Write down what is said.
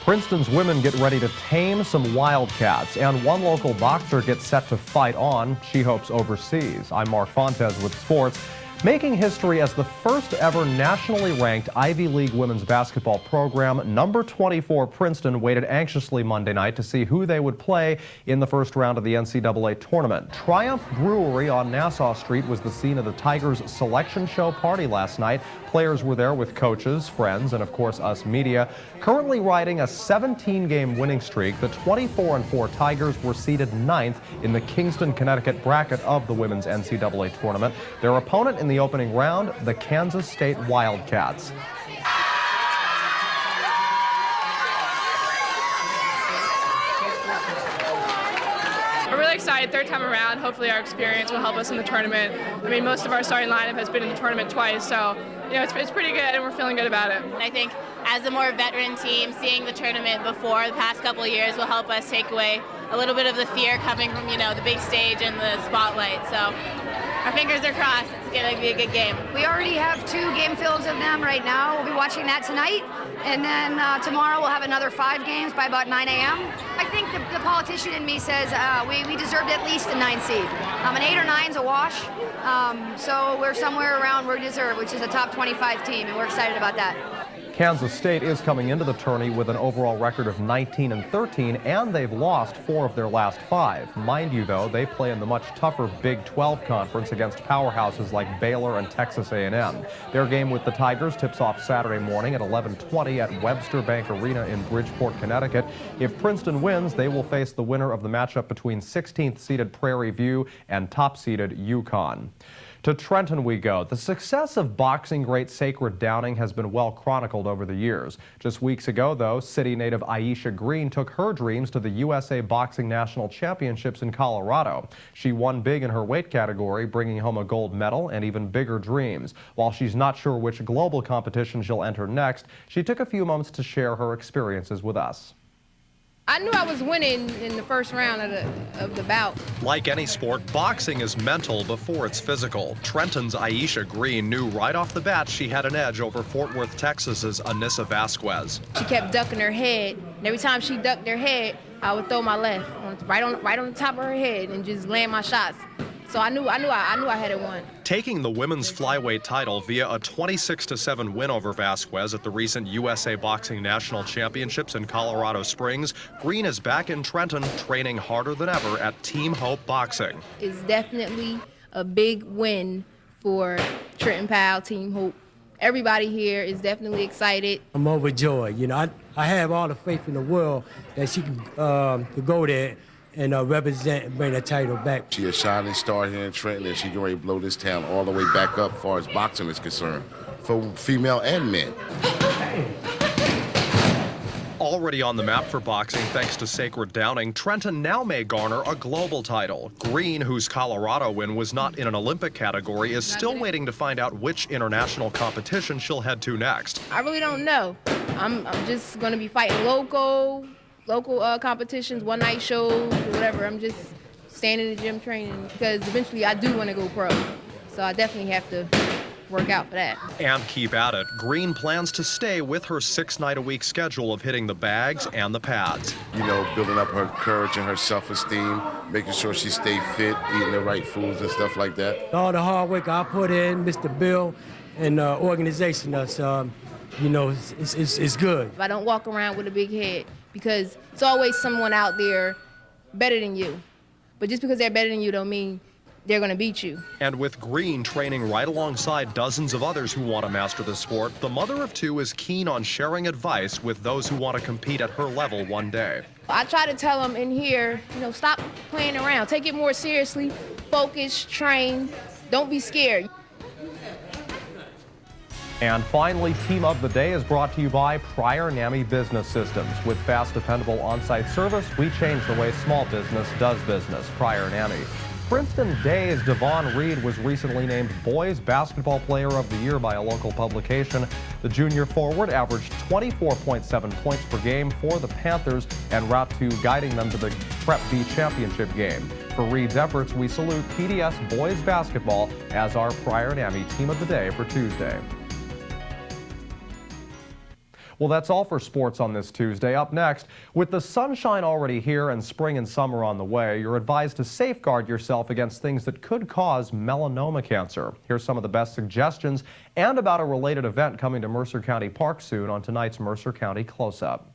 Princeton's women get ready to tame some wildcats, and one local boxer gets set to fight on, she hopes, overseas. I'm Mark Fontes with sports. Making history as the first ever nationally ranked Ivy League women's basketball program, number 24 Princeton waited anxiously Monday night to see who they would play in the first round of the NCAA tournament. Triumph Brewery on Nassau Street was the scene of the Tigers' selection show party last night. Players were there with coaches, friends, and of course us media. Currently riding a 17-game winning streak, the 24-4 Tigers were seeded 9th in the Kingston, Connecticut bracket of the women's NCAA tournament. Their opponent in the opening round, the Kansas State Wildcats. We're really excited, third time around. Hopefully our experience will help us in the tournament. I mean, most of our starting lineup has been in the tournament twice, so you know, it's pretty good and we're feeling good about it. I think as a more veteran team, seeing the tournament before the past couple of years will help us take away a little bit of the fear coming from, you know, the big stage and the spotlight. So our fingers are crossed. It's going to be a good game. We already have 2 game fields of them right now. We'll be watching that tonight. And then tomorrow we'll have another 5 games by about 9 a.m. I think the politician in me says we deserved at least a 9 seed. An 8 or 9 is a wash. So we're somewhere around where we deserve, which is a top 25 team, and we're excited about that. Kansas State is coming into the tourney with an overall record of 19-13, and they've lost 4 of their last 5. Mind you, though, they play in the much tougher Big 12 conference against powerhouses like Baylor and Texas A&M. Their game with the Tigers tips off Saturday morning at 11:20 at Webster Bank Arena in Bridgeport, Connecticut. If Princeton wins, they will face the winner of the matchup between 16th-seeded Prairie View and top-seeded UConn. To Trenton we go. The success of boxing great Sacred Downing has been well chronicled over the years. Just weeks ago, though, city native Aisha Green took her dreams to the USA Boxing National Championships in Colorado. She won big in her weight category, bringing home a gold medal and even bigger dreams. While she's not sure which global competition she'll enter next, she took a few moments to share her experiences with us. I knew I was winning in the first round of the bout. Like any sport, boxing is mental before it's physical. Trenton's Aisha Green knew right off the bat she had an edge over Fort Worth, Texas's Anissa Vasquez. She kept ducking her head, and every time she ducked her head, I would throw my left right on the top of her head and just land my shots. So I knew I had it won. Taking the women's flyweight title via a 26-7 win over Vasquez at the recent USA Boxing National Championships in Colorado Springs, Green is back in Trenton training harder than ever at Team Hope Boxing. It's definitely a big win for Trenton Powell, Team Hope. Everybody here is definitely excited. I'm overjoyed. You know, I have all the faith in the world that she could go there and represent and bring the title back. She's a shining star here in Trenton, and she can ready to blow this town all the way back up as far as boxing is concerned, for female and men. Already on the map for boxing thanks to Sacred Downing, Trenton now may garner a global title. Green, whose Colorado win was not in an Olympic category, is still waiting to find out which international competition she'll head to next. I really don't know. I'm just going to be fighting local competitions, one-night shows, whatever. I'm just staying in the gym training because eventually I do want to go pro. So I definitely have to work out for that. And keep at it. Green plans to stay with her 6-night-a-week schedule of hitting the bags and the pads. You know, building up her courage and her self-esteem, making sure she stay fit, eating the right foods and stuff like that. All the hard work I put in, Mr. Bill, and the organization, you know, it's good. I don't walk around with a big head because it's always someone out there better than you. But just because they're better than you don't mean they're going to beat you. And with Green training right alongside dozens of others who want to master the sport, the mother of 2 is keen on sharing advice with those who want to compete at her level one day. I try to tell them in here, you know, stop playing around. Take it more seriously. Focus, train. Don't be scared. And finally, Team of the Day is brought to you by Prior NAMI Business Systems. With fast, dependable on-site service, we change the way small business does business. Prior NAMI. Princeton Days' Devon Reed was recently named Boys Basketball Player of the Year by a local publication. The junior forward averaged 24.7 points per game for the Panthers en route to guiding them to the Prep B championship game. For Reed's efforts, we salute PDS Boys Basketball as our Prior NAMI Team of the Day for Tuesday. Well, that's all for sports on this Tuesday. Up next, with the sunshine already here and spring and summer on the way, you're advised to safeguard yourself against things that could cause melanoma cancer. Here's some of the best suggestions and about a related event coming to Mercer County Park soon on tonight's Mercer County Close-Up.